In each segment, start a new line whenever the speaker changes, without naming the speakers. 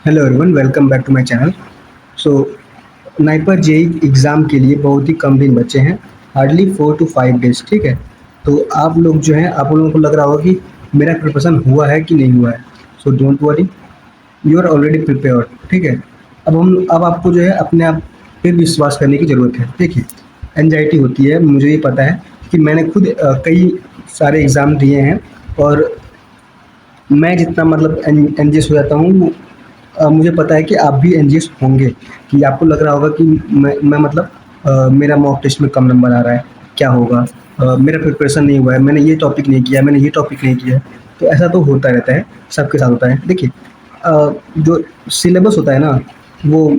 Hello everyone, welcome back to my channel. So NIPER JEE exam के लिए बहुत ही कम दिन बचे हैं, हार्डली 4 to 5 डेज। ठीक है, तो आप लोग जो हैं, आप लोगों को लग रहा होगा कि मेरा प्रिपरेशन हुआ है कि नहीं हुआ है। So don't worry, you are already prepared. ठीक है, अब आपको जो है अपने आप पे विश्वास करने की ज़रूरत है। देखिए, एनजाइटी होती है, मुझे ये पता है कि मैंने खुद कई सारे एग्ज़ाम दिए हैं, और मैं जितना मतलब एनजीएस हो जाता हूँ, मुझे पता है कि आप भी एनजीएस होंगे। कि आपको लग रहा होगा कि मैं मतलब मेरा मॉक टेस्ट में कम नंबर आ रहा है, क्या होगा, मेरा प्रिपरेशन नहीं हुआ है, मैंने ये टॉपिक नहीं किया, मैंने ये टॉपिक नहीं किया। तो ऐसा तो होता रहता है, सबके साथ होता है। देखिए, जो सिलेबस होता है ना, वो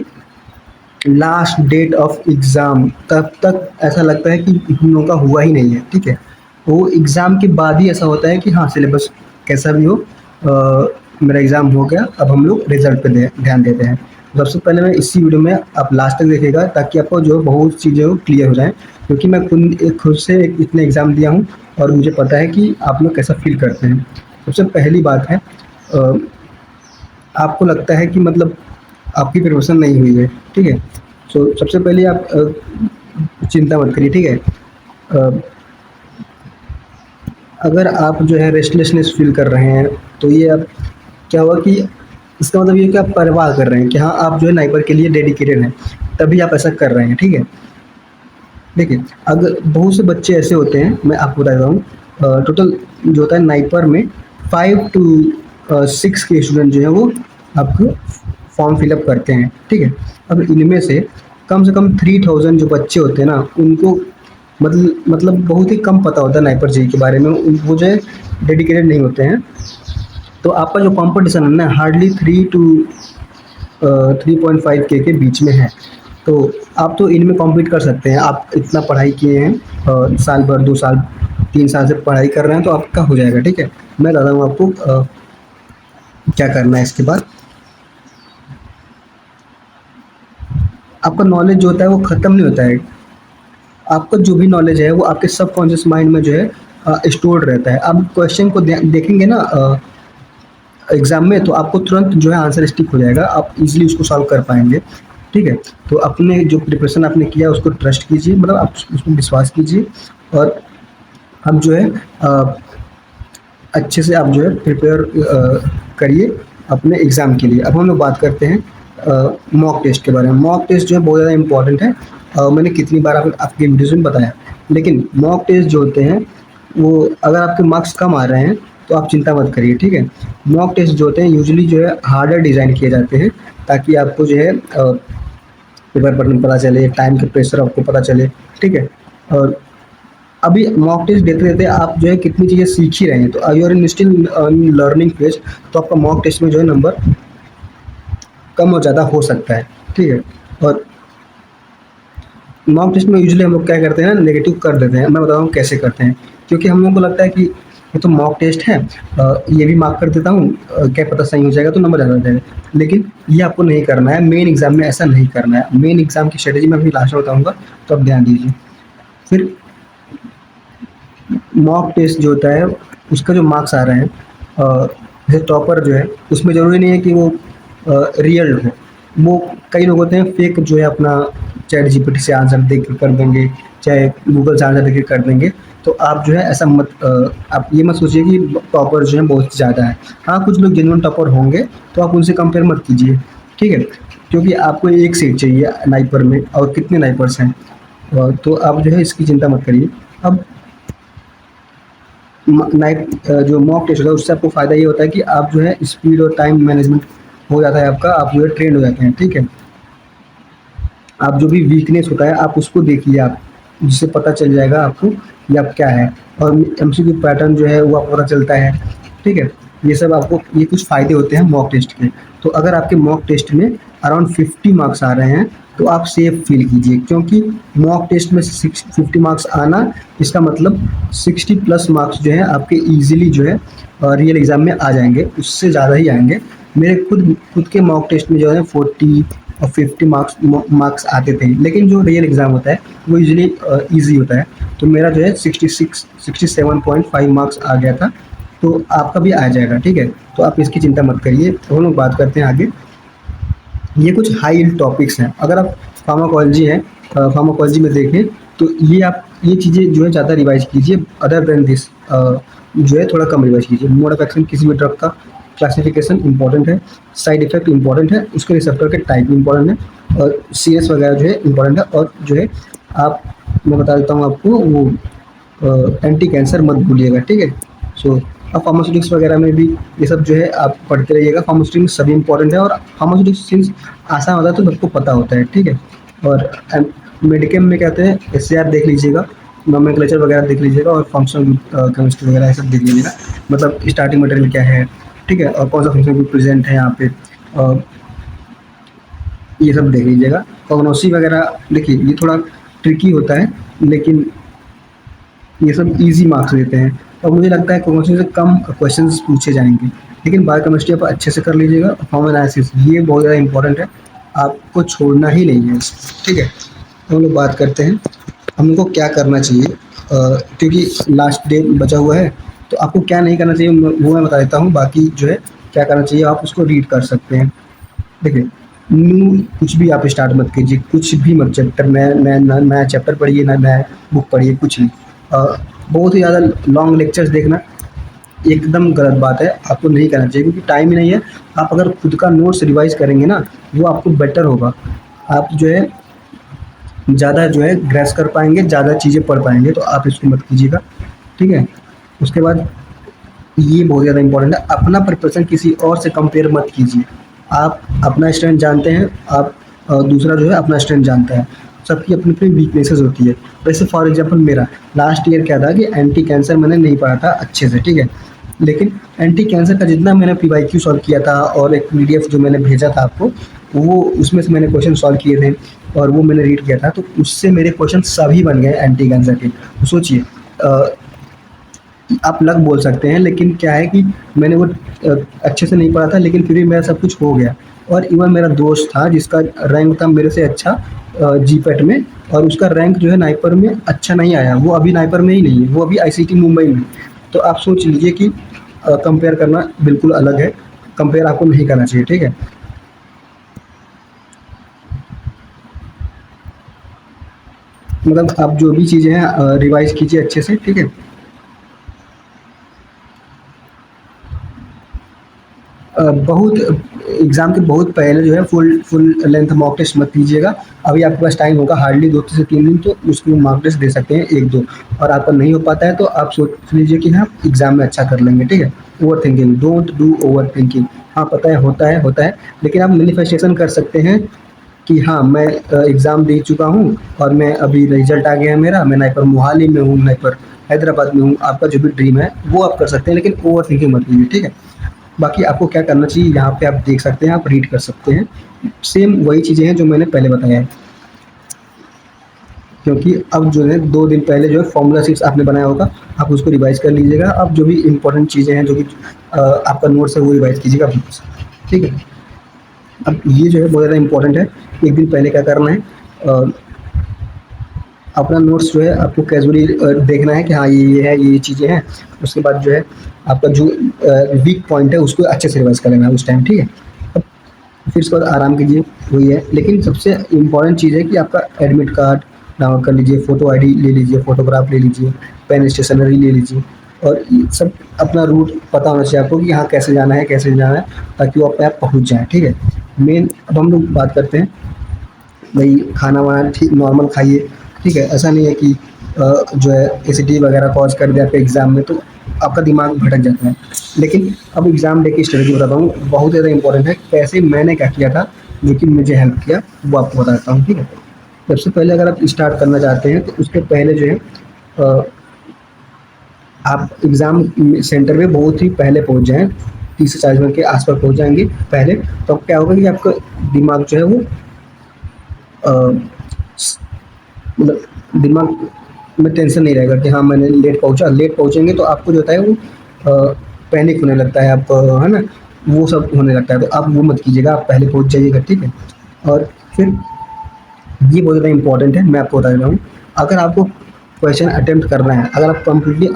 लास्ट डेट ऑफ एग्ज़ाम तब तक ऐसा लगता है कि हम लोगों का हुआ ही नहीं है। ठीक है, वो एग्ज़ाम के बाद ही ऐसा होता है कि हाँ, सिलेबस कैसा भी हो, मेरा एग्ज़ाम हो गया, अब हम लोग रिजल्ट पे ध्यान देते हैं। सबसे पहले मैं इसी वीडियो में आप लास्ट तक देखिएगा, ताकि आपको जो बहुत चीज़ें हो क्लियर हो जाएँ। क्योंकि मैं खुद से इतने एग्ज़ाम दिया हूँ, और मुझे पता है कि आप लोग कैसा फील करते हैं। सबसे पहली बात है, अ, आपको लगता है कि मतलब आपकी प्रिपरेशन नहीं हुई है। ठीक है, सो सबसे पहले आप चिंता मत करिए। ठीक है, अ, अगर आप जो है रेस्टलेसनेस फील कर रहे हैं, तो ये अब क्या हुआ कि इसका मतलब ये है कि आप परवाह कर रहे हैं कि हाँ, आप जो है नाइपर के लिए डेडिकेटेड हैं, तभी आप ऐसा कर रहे हैं। ठीक है, देखिए, अगर बहुत से बच्चे ऐसे होते हैं, मैं आपको बता रहा हूँ, टोटल जो होता है नाइपर में 5 to 6 के स्टूडेंट जो है वो आपको फॉर्म फिलअप करते हैं। ठीक है, अब इनमें से कम 3000 जो बच्चे होते हैं ना, उनको मतलब बहुत ही कम पता होता है नाइपर जी के बारे में, वो जो है डेडिकेटेड नहीं होते हैं। तो आपका जो कंपटीशन है ना, हार्डली 3 to 3.5 के बीच में है। तो आप तो इनमें कॉम्पीट कर सकते हैं, आप इतना पढ़ाई किए हैं, साल भर, 2 साल, 3 साल से पढ़ाई कर रहे हैं, तो आपका हो जाएगा। ठीक है, मैं बता दूँ आपको क्या करना है इसके बाद। आपका नॉलेज जो होता है वो ख़त्म नहीं होता है। आपका जो भी नॉलेज है वो आपके सबकॉन्शियस माइंड में जो है स्टोर्ड रहता है। आप क्वेश्चन को देखेंगे ना एग्ज़ाम में, तो आपको तुरंत जो है आंसर स्टिक हो जाएगा, आप इजीली उसको सॉल्व कर पाएंगे। ठीक है, तो अपने जो प्रिपरेशन आपने किया उसको ट्रस्ट कीजिए, मतलब आप उसमें विश्वास कीजिए, और हम जो है अच्छे से आप जो है प्रिपेयर करिए अपने एग्ज़ाम के लिए। अब हम लोग बात करते हैं मॉक टेस्ट के बारे में। मॉक टेस्ट जो है बहुत ज़्यादा इंपॉर्टेंट है, मैंने कितनी बार आपके वीडियोज़ में बताया। लेकिन मॉक टेस्ट जो होते हैं, वो अगर आपके मार्क्स कम आ रहे हैं तो आप चिंता मत करिए। ठीक है, मॉक टेस्ट जो होते हैं यूजुअली जो है हार्डर डिज़ाइन किए जाते हैं, ताकि आपको जो है पेपर पैटर्न पता चले, टाइम के प्रेशर आपको पता चले। ठीक है, और अभी मॉक टेस्ट देते देते आप जो है कितनी चीज़ें सीख ही रहे हैं, तो you are in still learning phase. तो आपका मॉक टेस्ट में जो है नंबर कम और ज़्यादा हो सकता है। ठीक है, और मॉक टेस्ट में यूजुअली हम लोग क्या करते हैं, नेगेटिव कर देते हैं। मैं बता रहा हूँ कैसे करते हैं। क्योंकि हम लोगों को लगता है कि ये तो मॉक टेस्ट है, ये भी मार्क कर देता हूँ, क्या पता सही हो जाएगा तो नंबर ज़्यादा हो जाएगा। लेकिन ये आपको नहीं करना है, मेन एग्जाम में ऐसा नहीं करना है। मेन एग्जाम की स्ट्रेटेजी मैं अभी लास्ट में बताऊँगा, तो आप ध्यान दीजिए। फिर मॉक टेस्ट जो होता है, उसका जो मार्क्स आ रहे हैं, जैसे टॉपर जो है, उसमें ज़रूरी नहीं है कि वो रियल हो। वो कई लोग होते हैं फेक, जो है अपना चैट जीपीटी से आंसर दे के कर देंगे, चाहे गूगल से आंसर दे के कर देंगे। तो आप जो है ऐसा मत आप ये मत सोचिए कि टॉपर जो है बहुत ज़्यादा है। हाँ, कुछ लोग जेन्युइन टॉपर होंगे, तो आप उनसे कंपेयर मत कीजिए। ठीक है, क्योंकि आपको एक सीट चाहिए नाइपर में, और कितने नाइपर्स हैं, तो आप जो है इसकी चिंता मत करिए। अब नाइट जो मॉक टेस्ट होता है, उससे आपको फ़ायदा ये होता है कि आप जो है स्पीड और टाइम मैनेजमेंट हो जाता है आपका, आप जो है ट्रेंड हो जाते हैं। ठीक है, आप जो भी वीकनेस होता है आप उसको देखिए, आप जिससे पता चल जाएगा आपको कि आप क्या है, और एमसीक्यू पैटर्न जो है वो आपको पता चलता है। ठीक है, ये सब आपको, ये कुछ फ़ायदे होते हैं मॉक टेस्ट के। तो अगर आपके मॉक टेस्ट में अराउंड 50 मार्क्स आ रहे हैं, तो आप सेफ फील कीजिए, क्योंकि मॉक टेस्ट में 50 मार्क्स आना, इसका मतलब 60+ मार्क्स जो है आपके ईजिली जो है रियल एग्ज़ाम में आ जाएंगे, उससे ज़्यादा ही आएंगे। मेरे खुद के मॉक टेस्ट में जो है 40 और 50 मार्क्स आते थे, लेकिन जो रियल एग्ज़ाम होता है वो यूजुअली ईजी होता है। तो मेरा जो है 67.5 मार्क्स आ गया था, तो आपका भी आ जाएगा। ठीक है, तो आप इसकी चिंता मत करिए। तो हम लोग बात करते हैं आगे। ये कुछ हाई यील्ड टॉपिक्स हैं। अगर आप फार्माकोलॉजी हैं, फार्माकोलॉजी में देखें तो ये आप ये चीज़ें जो है ज़्यादा रिवाइज कीजिए। अदर देन दिस जो है थोड़ा कम रिवाइज कीजिए। मोड ऑफ एक्शन किसी भी ड्रग का क्लासिफिकेशन इंपॉर्टेंट है, साइड इफेक्ट इंपॉर्टेंट है, उसके रिसेप्टर के टाइप इंपॉर्टेंट है, और सी एस वगैरह जो है इंपॉर्टेंट है। और जो है आप, मैं बता देता हूँ आपको वो एंटी कैंसर मत भूलिएगा, ठीक है। सो अब फार्मास्यूटिक्स वगैरह में भी ये सब जो है आप पढ़ते रहिएगा। फार्मास्यूटिक्स सभी इंपॉर्टेंट है, और फार्मास्यूटिक्स सिंस आसान होता है तो सबको पता होता है, ठीक है। और मेडिकेम में कहते हैं एस देख लीजिएगा, नोमेनक्लेचर वगैरह देख लीजिएगा, और फंक्शनल केमिस्ट्री वगैरह ये सब देख लीजिएगा। मतलब स्टार्टिंग मटेरियल क्या है, ठीक है, और कौन सा फंक्शन ग्रुप प्रेजेंट है यहाँ पे, और ये सब देख लीजिएगा। कॉग्नोसी वगैरह देखिए ये थोड़ा ट्रिकी होता है, लेकिन ये सब इजी मार्क्स देते हैं, और मुझे लगता है कॉग्निशन से कम क्वेश्चंस पूछे जाएंगे। लेकिन बायोकेमिस्ट्री आप अच्छे से कर लीजिएगा। फॉर्म एनालिसिस ये बहुत ज़्यादा इंपॉर्टेंट है, आपको छोड़ना ही नहीं है इसको, ठीक है। तो हम लोग बात करते हैं हमको क्या करना चाहिए, क्योंकि लास्ट डे बचा हुआ है, तो आपको क्या नहीं करना चाहिए वो मैं बता देता हूँ। बाकी जो है क्या करना चाहिए आप उसको रीड कर सकते हैं। देखिए, न्यू कुछ भी आप स्टार्ट मत कीजिए, कुछ भी मत चैप्टर नया नया नया चैप्टर पढ़िए, ना नया बुक पढ़िए, कुछ नहीं। बहुत ही ज़्यादा लॉन्ग लेक्चर्स देखना एकदम गलत बात है, आपको नहीं करना चाहिए, क्योंकि टाइम ही नहीं है। आप अगर खुद का नोट्स रिवाइज करेंगे ना, वो आपको बेटर होगा। आप जो है ज़्यादा जो है ग्रैस कर पाएंगे, ज़्यादा चीज़ें पढ़ पाएंगे, तो आप इसको मत कीजिएगा, ठीक है। उसके बाद ये बहुत ज़्यादा इंपॉर्टेंट है, अपना प्रिपरेशन किसी और से कंपेयर मत कीजिए। आप अपना स्ट्रेंथ जानते हैं, आप दूसरा जो है अपना स्ट्रेंथ जानता है। सबकी अपनी अपनी वीकनेसेस होती है। वैसे फॉर एग्जांपल मेरा लास्ट ईयर क्या था कि एंटी कैंसर मैंने नहीं पढ़ा था अच्छे से, ठीक है। लेकिन एंटी कैंसर का जितना मैंने पीवाईक्यू सॉल्व किया था, और एक पीडीएफ जो मैंने भेजा था आपको, वो उसमें से मैंने क्वेश्चन सॉल्व किए थे, और वो मैंने रीड किया था, तो उससे मेरे क्वेश्चन सभी बन गए एंटी कैंसर के। तो सोचिए, आप लक बोल सकते हैं, लेकिन क्या है कि मैंने वो अच्छे से नहीं पढ़ा था, लेकिन फिर भी मेरा सब कुछ हो गया। और इवन मेरा दोस्त था जिसका रैंक था मेरे से अच्छा जीपेट में, और उसका रैंक जो है नाइपर में अच्छा नहीं आया, वो अभी नाइपर में ही नहीं है, वो अभी आईसीटी मुंबई में। तो आप सोच लीजिए कि कंपेयर करना बिल्कुल अलग है, कंपेयर आपको नहीं करना चाहिए, ठीक है। मतलब आप जो भी चीज़ें हैं रिवाइज कीजिए अच्छे से, ठीक है। बहुत एग्ज़ाम के बहुत पहले जो है full full length mock test मत कीजिएगा। अभी आपके पास टाइम होगा हार्डली 2 से 3 दिन, तो उसको मॉक टेस्ट दे सकते हैं 1-2। और आपका नहीं हो पाता है तो आप सोच लीजिए कि हाँ, एग्ज़ाम में अच्छा कर लेंगे, ठीक है। Over thinking, don't do over thinking. हाँ, पता है होता है, लेकिन आप मैनिफेस्टेशन कर सकते हैं कि हाँ, मैं एग्ज़ाम दे चुका हूँ, और मैं अभी रिजल्ट आ गया है मेरा, मैं नाइपर मोहाली में हूँ, नाइपर हैदराबाद में हूँ। आपका जो भी ड्रीम है वो आप कर सकते हैं, लेकिन ओवर थिंकिंग मत कीजिए, ठीक है। बाकी आपको क्या करना चाहिए यहाँ पे आप देख सकते हैं, आप रीड कर सकते हैं। सेम वही चीज़ें हैं जो मैंने पहले बताया है, क्योंकि अब जो है 2 दिन पहले जो है फॉर्मूला शीट्स आपने बनाया होगा, आप उसको रिवाइज कर लीजिएगा। अब जो भी इंपॉर्टेंट चीज़ें हैं, जो भी आपका नोट्स है वो रिवाइज कीजिएगा बुक से, ठीक है। अब ये जो है बहुत ज़्यादा इंपॉर्टेंट है। एक दिन पहले क्या करना है, अपना नोट्स जो है आपको कैजुअली देखना है कि हाँ, ये है, ये चीज़ें हैं। उसके बाद जो है आपका जो वीक पॉइंट है उसको अच्छे से रिवाइज कर लेना है उस टाइम, ठीक है। अब फिर उसके बाद आराम कीजिए, वही है। लेकिन सबसे इम्पोर्टेंट चीज़ है कि आपका एडमिट कार्ड डाउनलोड कर लीजिए, फ़ोटो आईडी ले लीजिए, फ़ोटोग्राफ ले लीजिए, पेन स्टेशनरी ले लीजिए, और ये सब अपना रूट पता होना चाहिए आपको कि यहाँ कैसे जाना है, कैसे जाना है, ताकि वो आप पहुँच जाएँ, ठीक है। मेन अब हम लोग बात करते हैं भाई, खाना वाना ठीक नॉर्मल खाइए, ठीक है। ऐसा नहीं है कि जो है एसिडिटी वगैरह कॉज कर दे आपके एग्ज़ाम में, तो आपका दिमाग भटक जाता है। लेकिन अब एग्ज़ाम डे की स्ट्रेटजी बताता हूँ, बहुत ज़्यादा इंपॉर्टेंट है। कैसे मैंने क्या किया था जो कि मुझे हेल्प किया, वो आपको बताता हूँ, ठीक है। सबसे पहले अगर आप स्टार्ट करना चाहते हैं तो उसके पहले जो है अ, आप एग्ज़ाम सेंटर में बहुत ही पहले पहुँच जाएँ, 30 से 40 मिनट के आस-पास पहुँच जाएँगे पहले। तो अब क्या होगा कि आपका दिमाग जो है वो अ, मतलब दिमाग में टेंशन नहीं रहेगा कि हाँ, मैंने लेट पहुँचा। लेट पहुँचेंगे तो आपको जो होता है वो पैनिक होने लगता है, आपको है ना, वो सब होने लगता है। तो आप वो मत कीजिएगा, आप पहले पहुँच जाइएगा, ठीक है। और फिर ये बहुत ज़्यादा इंपॉर्टेंट है, मैं आपको बता रहा हूँ। अगर आपको क्वेश्चन अटेम्प्ट करना है, अगर आप कंप्लीटली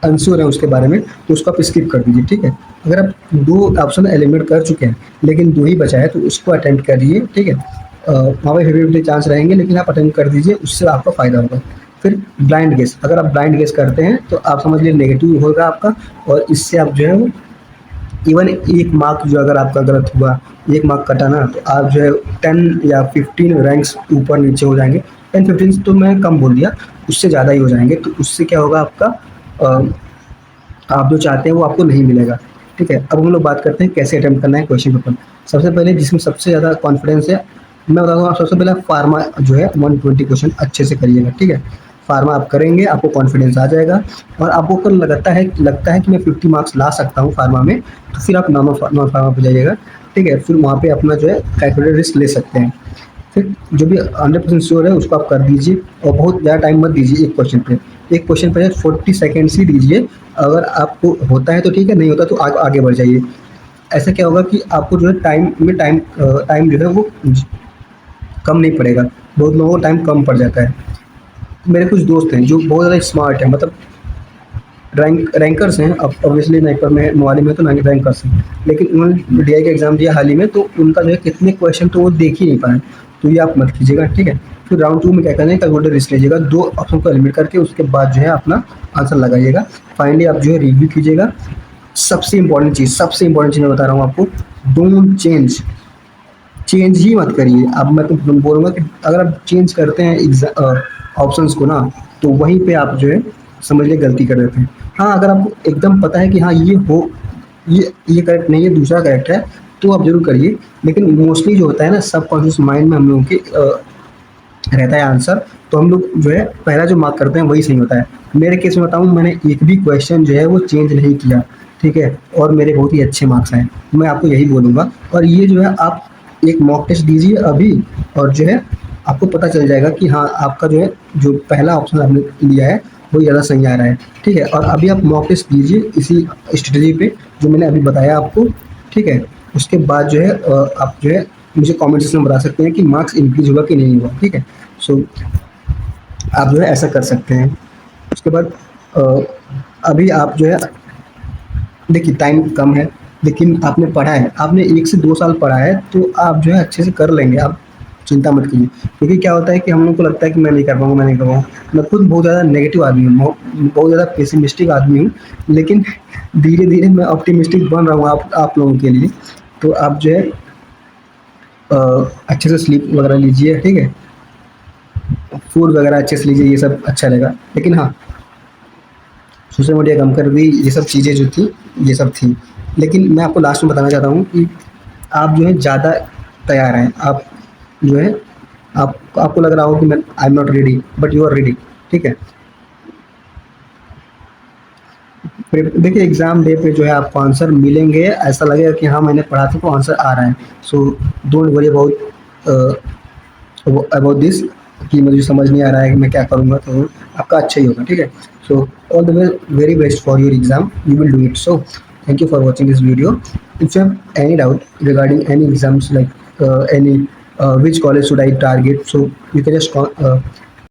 अनश्योर है उसके बारे में, तो उसको आप स्किप कर दीजिए, ठीक है। अगर आप 2 ऑप्शन एलिमिनेट कर चुके हैं, लेकिन 2 ही बचा है, तो उसको अटेम्प्ट करिए, ठीक है। वहाँ पे 50-50 चांस रहेंगे, लेकिन आप अटेम्प्ट कर दीजिए, उससे आपका फ़ायदा होगा। फिर ब्लाइंड गेस, अगर आप ब्लाइंड गेस करते हैं, तो आप समझ लीजिए नेगेटिव होगा आपका, और इससे आप जो है वो इवन 1 मार्क जो अगर आपका गलत हुआ, 1 मार्क कटा ना, तो आप जो है 10 या 15 रैंक्स ऊपर नीचे हो जाएँगे। 10-15 तो मैं कम बोल दिया, उससे ज़्यादा ही हो जाएँगे। तो उससे क्या होगा आपका, अ, आप जो चाहते हैं वो आपको नहीं मिलेगा, ठीक है। अब हम लोग बात करते हैं कैसे अटेम्प्ट करना है क्वेश्चन पेपर। सबसे पहले जिसमें सबसे ज़्यादा कॉन्फिडेंस है, मैं बताऊँगा आप, सबसे पहले फार्मा जो है 120 क्वेश्चन अच्छे से करिएगा, ठीक है। फार्मा आप करेंगे, आपको कॉन्फिडेंस आ जाएगा, और आपको अगर लगता है कि मैं 50 मार्क्स ला सकता हूँ फार्मा में, तो फिर आप नॉन फार्मा पे जाइएगा, ठीक है। फिर वहाँ पे अपना जो है कैलकुलेटेड रिस्क ले सकते हैं। फिर जो भी 100% श्योर है उसको आप कर दीजिए, और बहुत ज़्यादा टाइम मत दीजिए एक क्वेश्चन पे 40 सेकेंड्स ही दीजिए। अगर आपको होता है तो ठीक है, नहीं होता तो आगे बढ़ जाइए। ऐसा क्या होगा कि आपको जो है टाइम जो है वो कम नहीं पड़ेगा, बहुत लोगों को टाइम कम पड़ जाता है। मेरे कुछ दोस्त हैं जो बहुत ज़्यादा स्मार्ट हैं, मतलब रैंकर्स हैं, अब ऑब्वियसली नाइपर में मोहाली में तो रैंकर्स हैं, लेकिन उन्होंने डीआई का एग्ज़ाम दिया हाल ही में, तो उनका जो है कितने क्वेश्चन तो वो देख ही नहीं पाए। तो ये आप मत कीजिएगा, ठीक है। फिर राउंड 2 में क्या करना है, कैलकुलेटर रिस्क लीजिएगा, 2 ऑप्शन को एलिमिनेट करके उसके बाद जो है अपना आंसर लगाइएगा। फाइनली आप जो है रिव्यू कीजिएगा। सबसे इम्पोर्टेंट चीज़ मैं बता रहा हूँ आपको, डोंट चेंज ही मत करिए। अब मैं तो बोलूँगा कि अगर आप चेंज करते हैं ऑप्शंस को ना, तो वहीं पे आप जो है समझ लीजिए गलती कर देते हैं। हाँ, अगर आपको एकदम पता है कि हाँ ये करेक्ट नहीं है, दूसरा करेक्ट है, तो आप ज़रूर करिए। लेकिन मोस्टली जो होता है ना, सबकॉन्शियस माइंड में हम लोगों के रहता है आंसर, तो हम लोग जो है पहला जो मार्क करते हैं वही सही होता है। मेरे केस में बताऊँ, मैंने एक भी क्वेश्चन जो है वो चेंज नहीं किया, ठीक है, और मेरे बहुत ही अच्छे मार्क्स आए। मैं आपको यही बोलूँगा, और ये जो है आप एक मॉक टेस्ट दीजिए अभी, और जो है आपको पता चल जाएगा कि हाँ, आपका जो है जो पहला ऑप्शन आपने लिया है वो ज़्यादा सही आ रहा है, ठीक है। और अभी आप मॉक टेस्ट दीजिए इसी स्ट्रेटजी पे जो मैंने अभी बताया आपको, ठीक है। उसके बाद जो है आप जो है मुझे कमेंट सेक्शन में बता सकते हैं कि मार्क्स इंक्रीज हुआ कि नहीं हुआ, ठीक है। सो आप जो है ऐसा कर सकते हैं। उसके बाद अ, अभी आप जो है देखिए टाइम कम है, लेकिन आपने पढ़ा है, आपने 1 से 2 साल पढ़ा है, तो आप जो है अच्छे से कर लेंगे, आप चिंता मत कीजिए। क्योंकि क्या होता है कि हम लोग को लगता है कि मैं नहीं कर पाऊँगा, मैं नहीं कर पाऊँगा। मैं खुद बहुत ज़्यादा नेगेटिव आदमी हूँ, बहुत ज़्यादा पेसिमिस्टिक आदमी हूँ, लेकिन धीरे-धीरे मैं ऑप्टिमिस्टिक बन रहा हूँ आप लोगों के लिए। तो आप जो है अच्छे से स्लीप वगैरह लीजिए, ठीक है। फूड वगैरह अच्छे से लीजिए, ये सब अच्छा रहेगा। लेकिन हाँ, सोशल मीडिया कम कर दी, ये सब चीज़ें जो थी, ये सब थी। लेकिन मैं आपको लास्ट में बताना चाहता हूँ कि आप जो है ज़्यादा तैयार हैं। आप जो है आपको लग रहा हो कि मैं I am not ready, but you are ready, ठीक है। फिर देखिए एग्ज़ाम डे पे जो है आपको आंसर मिलेंगे, ऐसा लगेगा कि हाँ, मैंने पढ़ा था तो आंसर आ रहा है। So don't worry about this कि मुझे समझ नहीं आ रहा है कि मैं क्या करूँगा, तो आपका अच्छा ही होगा, ठीक है। So all the very best for your exam, you will do it. So thank you for watching this video. If you have any doubt regarding any exams, like any which college should I target, so you can just